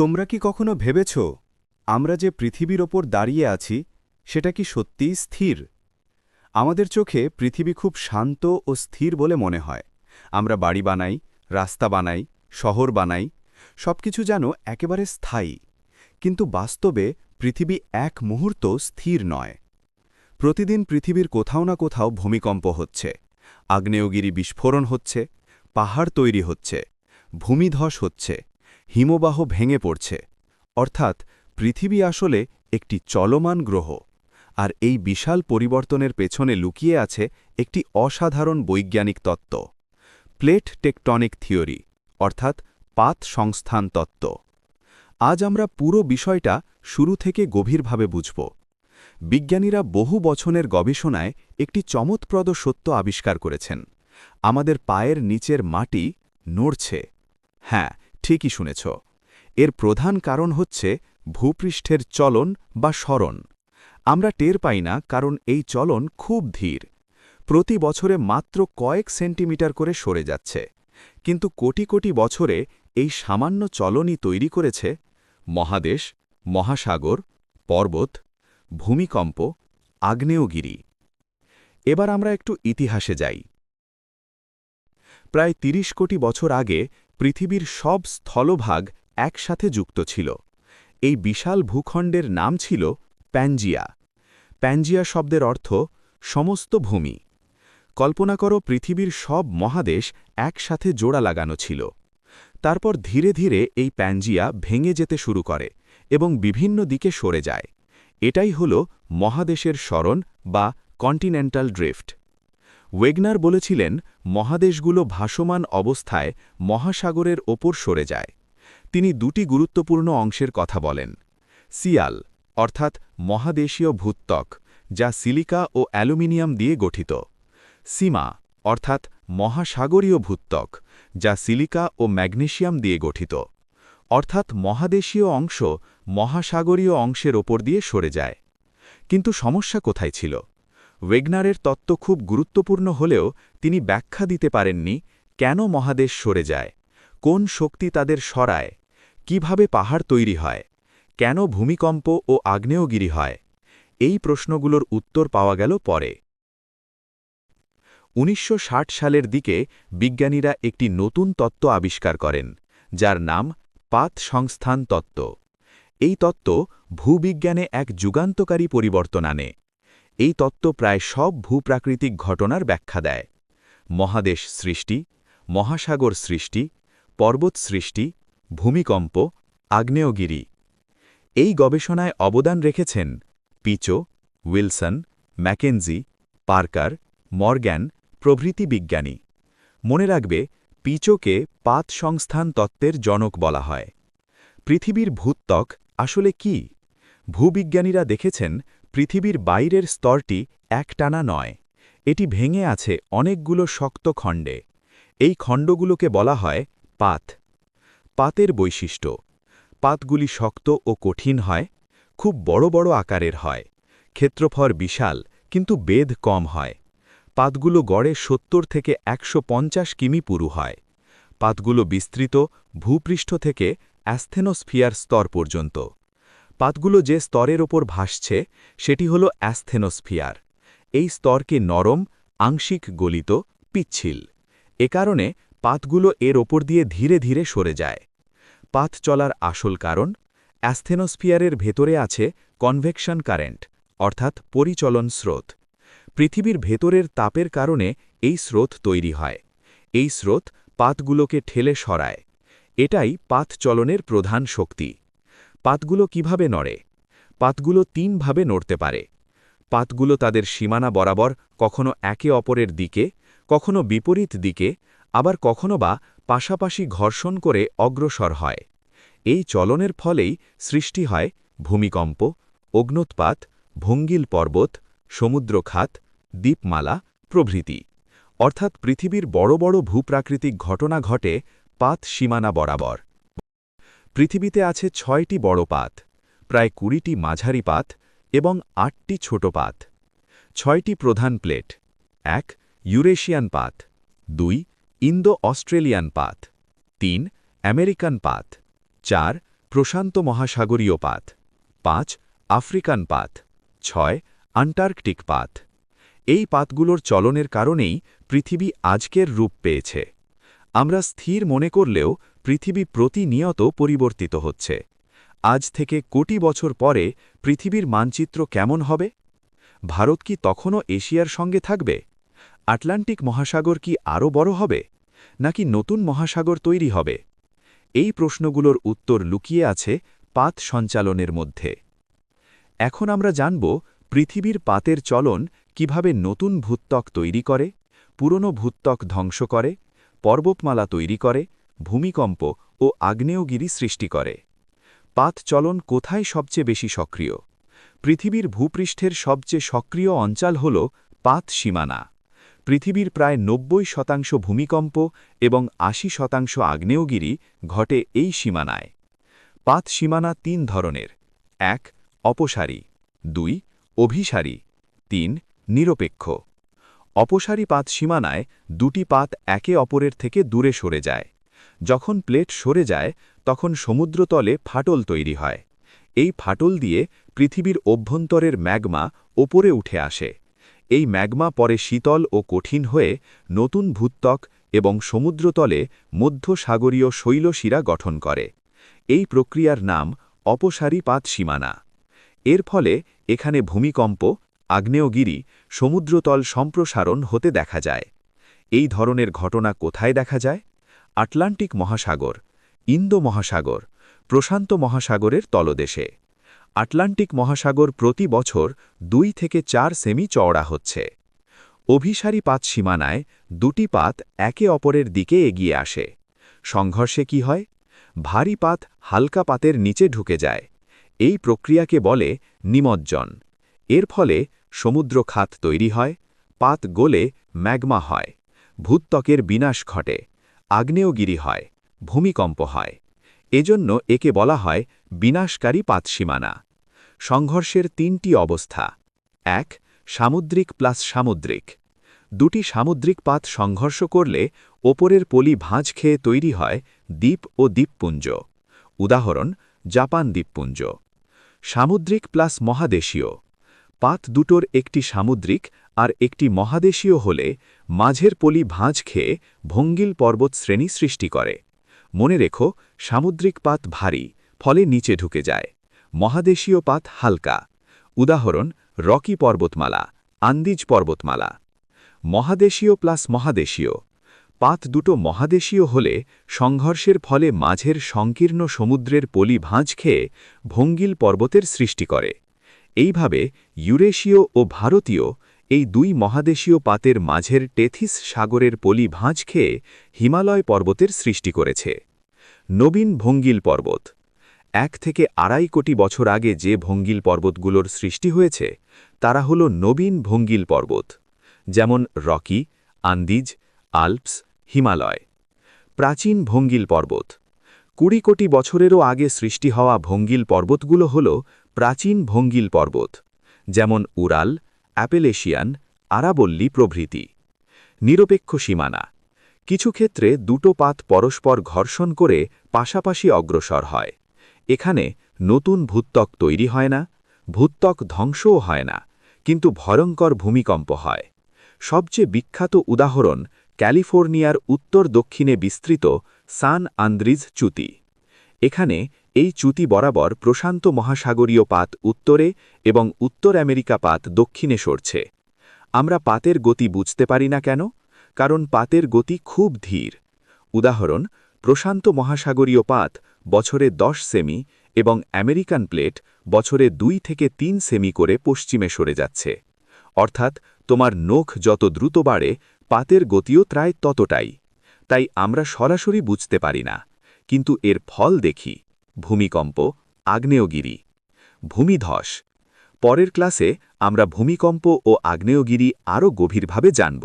তোমরা কি কখনো ভেবেছ আমরা যে পৃথিবীর ওপর দাঁড়িয়ে আছি সেটা কি সত্যিই স্থির? আমাদের চোখে পৃথিবী খুব শান্ত ও স্থির বলে মনে হয়। আমরা বাড়ি বানাই, রাস্তা বানাই, শহর বানাই, সবকিছু যেন একেবারে স্থায়ী। কিন্তু বাস্তবে পৃথিবী এক মুহূর্ত স্থির নয়। প্রতিদিন পৃথিবীর কোথাও না কোথাও ভূমিকম্প হচ্ছে, আগ্নেয়গিরি বিস্ফোরণ হচ্ছে, পাহাড় তৈরি হচ্ছে, ভূমিধস হচ্ছে, হিমবাহ ভেঙে পড়ছে। অর্থাৎ পৃথিবী আসলে একটি চলমান গ্রহ। আর এই বিশাল পরিবর্তনের পেছনে লুকিয়ে আছে একটি অসাধারণ বৈজ্ঞানিক তত্ত্ব, প্লেট টেকটনিক থিওরি, অর্থাৎ পাত সংস্থান তত্ত্ব। আজ আমরা পুরো বিষয়টা শুরু থেকে গভীরভাবে বুঝব। বিজ্ঞানীরা বহু বছরের গবেষণায় একটি চমৎপ্রদ সত্য আবিষ্কার করেছেন। আমাদের পায়ের নিচের মাটি নড়ছে। হ্যাঁ, ঠিকই শুনেছ। এর প্রধান কারণ হচ্ছে ভূপৃষ্ঠের চলন বা সরণ। আমরা টের পাই না কারণ এই চলন খুব ধীর। প্রতি বছরে মাত্র কয়েক সেন্টিমিটার করে সরে যাচ্ছে। কিন্তু কোটি কোটি বছরে এই সামান্য চলনই তৈরি করেছে মহাদেশ, মহাসাগর, পর্বত, ভূমিকম্প, আগ্নেয়গিরি। এবার আমরা একটু ইতিহাসে যাই। প্রায় ৩০ কোটি বছর আগে পৃথিবীর সব স্থলভাগ একসাথে যুক্ত ছিল। এই বিশাল ভূখণ্ডের নাম ছিল প্যানজিয়া। প্যানজিয়া শব্দের অর্থ সমস্ত ভূমি। কল্পনা করো পৃথিবীর সব মহাদেশ একসাথে জোড়া লাগানো ছিল। তারপর ধীরে ধীরে এই প্যানজিয়া ভেঙে যেতে শুরু করে এবং বিভিন্ন দিকে সরে যায়। এটাই হল মহাদেশের সরণ বা কন্টিনেন্টাল ড্রিফট। ওয়েগনার বলেছিলেন মহাদেশগুলো ভাসমান অবস্থায় মহাসাগরের ওপর সরে যায়। তিনি দুটি গুরুত্বপূর্ণ অংশের কথা বলেন। সিয়াল, অর্থাৎ মহাদেশীয় ভূত্বক, যা সিলিকা ও অ্যালুমিনিয়াম দিয়ে গঠিত। সীমা, অর্থাৎ মহাসাগরীয় ভূত্বক, যা সিলিকা ও ম্যাগনেসিয়াম দিয়ে গঠিত। অর্থাৎ মহাদেশীয় অংশ মহাসাগরীয় অংশের ওপর দিয়ে সরে যায়। কিন্তু সমস্যা কোথায় ছিল? ওয়েগনারের তত্ত্ব খুব গুরুত্বপূর্ণ হলেও তিনি ব্যাখ্যা দিতে পারেননি কেন মহাদেশ সরে যায়, কোন শক্তি তাদের সরায়, কিভাবে পাহাড় তৈরি হয়, কেন ভূমিকম্প ও আগ্নেয়গিরি হয়। এই প্রশ্নগুলোর উত্তর পাওয়া গেল পরে। ১৯৬০ সালের দিকে বিজ্ঞানীরা একটি নতুন তত্ত্ব আবিষ্কার করেন, যার নাম পাত সংস্থান তত্ত্ব। এই তত্ত্ব ভূবিজ্ঞানে এক যুগান্তকারী পরিবর্তন আনে। এই তত্ত্ব প্রায় সব ভূপ্রাকৃতিক ঘটনার ব্যাখ্যা দেয়। মহাদেশ সৃষ্টি, মহাসাগর সৃষ্টি, পর্বত সৃষ্টি, ভূমিকম্প, আগ্নেয়গিরি। এই গবেষণায় অবদান রেখেছেন পিচো, উইলসন, ম্যাকেনজি, পার্কার, মর্গ্যান প্রভৃতি বিজ্ঞানী। মনে রাখবে, পিচোকে পাত সংস্থান তত্ত্বের জনক বলা হয়। পৃথিবীর ভূত্বক আসলে কি? ভূবিজ্ঞানীরা দেখেছেন পৃথিবীর বাইরের স্তরটি একটানা নয়। এটি ভেঙে আছে অনেকগুলো শক্ত খণ্ডে। এই খণ্ডগুলোকে বলা হয় পাত। পাতের বৈশিষ্ট্য: পাতগুলি শক্ত ও কঠিন হয়, খুব বড় বড় আকারের হয়, ক্ষেত্রফল বিশাল কিন্তু বেধ কম হয়। পাতগুলো গড়ে ৭০ থেকে ১৫০ কিমি পুরু হয়। পাতগুলো বিস্তৃত ভূপৃষ্ঠ থেকে অ্যাস্থেনোস্ফিয়ার স্তর পর্যন্ত। পাতগুলো যে স্তরের ওপর ভাসছে সেটি হল অ্যাস্থেনোস্ফিয়ার। এই স্তরকে নরম, আংশিক গলিত, পিচ্ছিল। এ কারণে পাতগুলো এর ওপর দিয়ে ধীরে ধীরে সরে যায়। পাত চলার আসল কারণ: অ্যাস্থেনোস্ফিয়ারের ভেতরে আছে কনভেকশন কারেন্ট, অর্থাৎ পরিচলন স্রোত। পৃথিবীর ভেতরের তাপের কারণে এই স্রোত তৈরি হয়। এই স্রোত পাতগুলোকে ঠেলে সরায়। এটাই পাত চলনের প্রধান শক্তি। পাতগুলো কিভাবে নড়ে? পাতগুলো তিনভাবে নড়তে পারে। পাতগুলো তাদের সীমানা বরাবর কখনো একে অপরের দিকে, কখনো বিপরীত দিকে, আবার কখনো বা পাশাপাশি ঘর্ষণ করে অগ্রসর হয়। এই চলনের ফলেই সৃষ্টি হয় ভূমিকম্প, অগ্ন্যুৎপাত, ভঙ্গিল পর্বত, সমুদ্রখাত, দ্বীপমালা প্রভৃতি। অর্থাৎ পৃথিবীর বড় বড় ভূপ্রাকৃতিক ঘটনা ঘটে পাত সীমানা বরাবর। পৃথিবীতে আছে ৬টি বড় পাত, প্রায় ২০টি মাঝারি পাত এবং ৮টি ছোট পাত। ৬টি প্রধান প্লেট: ১ ইউরেশিয়ান পাত, ২ ইন্দো অস্ট্রেলিয়ান পাত, ৩ আমেরিকান পাত, ৪ প্রশান্ত মহাসাগরীয় পাত 5 আফ্রিকান পাত 6 আন্টার্কটিক পাত এই পাতগুলোর চলনের কারণেই পৃথিবী আজকের রূপ পেয়েছে আমরা স্থির মনে করলেও পৃথিবী প্রতিনিয়ত পরিবর্তিত হচ্ছে আজ থেকে কোটি বছর পরে পৃথিবীর মানচিত্র কেমন হবে ভারত কি তখনও এশিয়ার সঙ্গে থাকবে আটলান্টিক মহাসাগর কি আরও বড় হবে নাকি নতুন মহাসাগর তৈরি হবে এই প্রশ্নগুলোর উত্তর লুকিয়ে আছে পাত সঞ্চালনের মধ্যে এখন আমরা জানব পৃথিবীর পাতের চলন কিভাবে নতুন ভূত্বক তৈরি করে পুরনো ভূত্বক ধ্বংস করে পর্বতমালা তৈরি করে ভূমিকম্প ও আগ্নেয়গিরি সৃষ্টি করে পাত চলন কোথায় সবচেয়ে বেশি সক্রিয় পৃথিবীর ভূপৃষ্ঠের সবচেয়ে সক্রিয় অঞ্চল হল পাত সীমানা পৃথিবীর প্রায় ৯০% ভূমিকম্প এবং ৮০% আগ্নেয়গিরি ঘটে এই সীমানায় পাত সীমানা ৩ ধরনের ১ অপসারী ২ অভিসারী ৩ নিরপেক্ষ অপসারী পাত সীমানায় দুটি পাত একে অপরের থেকে দূরে সরে যায় যখন প্লেট সরে যায় তখন সমুদ্রতলে ফাটল তৈরি হয় এই ফাটল দিয়ে পৃথিবীর অভ্যন্তরের ম্যাগমা ওপরে উঠে আসে এই ম্যাগমা পরে শীতল ও কঠিন হয়ে নতুন ভূত্বক এবং সমুদ্রতলে মধ্যসাগরীয় শৈলশিরা গঠন করে এই প্রক্রিয়ার নাম অপসারী পাত সীমানা এর ফলে এখানে ভূমিকম্প আগ্নেয়গিরি সমুদ্রতল সম্প্রসারণ হতে দেখা যায় এই ধরনের ঘটনা কোথায় দেখা যায় আটলান্টিক মহাসাগর ইন্দো মহাসাগর প্রশান্ত মহাসাগরের তলদেশে আটলান্টিক মহাসাগর প্রতি বছর 2 থেকে 4 সেমি চওড়া হচ্ছে অভিসারী পাত সীমানায় দুটি পাত একে অপরের দিকে এগিয়ে আসে সংঘর্ষে কি হয় ভারী পাত হালকা পাতের নিচে ঢুকে যায় এই প্রক্রিয়াকে বলে নিমজ্জন এর ফলে সমুদ্র খাত তৈরি হয় পাত গলে ম্যাগমা হয় ভূত্বকের বিনাশ ঘটে আগ্নেয়গিরি হয় ভূমিকম্প হয় এজন্য একে বলা হয় বিনাশকারী পাত সীমানা সংঘর্ষের 3টি অবস্থা 1 সামুদ্রিক প্লাস সামুদ্রিক দুটি সামুদ্রিক পাত সংঘর্ষ করলে ওপরের পলি ভাঁজ খেয়ে তৈরি হয় দ্বীপ ও দ্বীপপুঞ্জ উদাহরণ জাপান দ্বীপপুঞ্জ সামুদ্রিক প্লাস মহাদেশীয় পাত দুটোর একটি সামুদ্রিক আর একটি মহাদেশীয় হলে মাঝের পলি ভাঁজ খেয়ে ভঙ্গিল পর্বত শ্রেণী সৃষ্টি করে মনে রেখো সামুদ্রিক পাত ভারী ফলে নিচে ঢুকে যায় মহাদেশীয় পাত হালকা উদাহরণ রকি পর্বতমালা আন্দিজ পর্বতমালা মহাদেশীয় প্লাস মহাদেশীয় পাত দুটো মহাদেশীয় হলে সংঘর্ষের ফলে মাঝের সংকীর্ণ সমুদ্রের পলি ভাঁজ খেয়ে ভঙ্গিল পর্বতের সৃষ্টি করে এইভাবে ইউরেশীয় ও ভারতীয় এই দুই মহাদেশীয় পাতের মাঝের টেথিস সাগরের পলি ভাঁজ খেয়ে হিমালয় পর্বতের সৃষ্টি করেছে নবীন ভঙ্গিল পর্বত 1 থেকে 2.5 কোটি বছর আগে যে ভঙ্গিল পর্বতগুলোর সৃষ্টি হয়েছে তারা হল নবীন ভঙ্গিল পর্বত যেমন রকি আন্দিজ আল্পস হিমালয় প্রাচীন ভঙ্গিল পর্বত 20 কোটি বছরেরও আগে সৃষ্টি হওয়া ভঙ্গিল পর্বতগুলো হল প্রাচীন ভঙ্গিল পর্বত যেমন উরাল অ্যাপেলেশিয়ান আরাবল্লী প্রভৃতি নিরপেক্ষ সীমানা কিছু ক্ষেত্রে দুটো পাত পরস্পর ঘর্ষণ করে পাশাপাশি অগ্রসর হয় এখানে নতুন ভূত্বক তৈরি হয় না ভূত্বক ধ্বংসও হয় না কিন্তু ভয়ঙ্কর ভূমিকম্প হয় সবচেয়ে বিখ্যাত উদাহরণ ক্যালিফোর্নিয়ার উত্তর দক্ষিণে বিস্তৃত সান আন্দ্রিজ চ্যুতি এখানে এই চ্যুতি বরাবর প্রশান্ত মহাসাগরীয় পাত উত্তরে এবং উত্তর আমেরিকা পাত দক্ষিণে সরছে আমরা পাতের গতি বুঝতে পারি না কেন কারণ পাতের গতি খুব ধীর উদাহরণ প্রশান্ত মহাসাগরীয় পাত বছরে 10 সেমি এবং আমেরিকান প্লেট বছরে 2 থেকে 3 সেমি করে পশ্চিমে সরে যাচ্ছে অর্থাৎ তোমার নখ যত দ্রুত বাড়ে পাতের গতিও প্রায় ততটাই তাই আমরা সরাসরি বুঝতে পারি না কিন্তু এর ফল দেখি ভূমিকম্প আগ্নেয়গিরি ভূমিধস পরের ক্লাসে আমরা ভূমিকম্প ও আগ্নেয়গিরি আরও গভীরভাবে জানব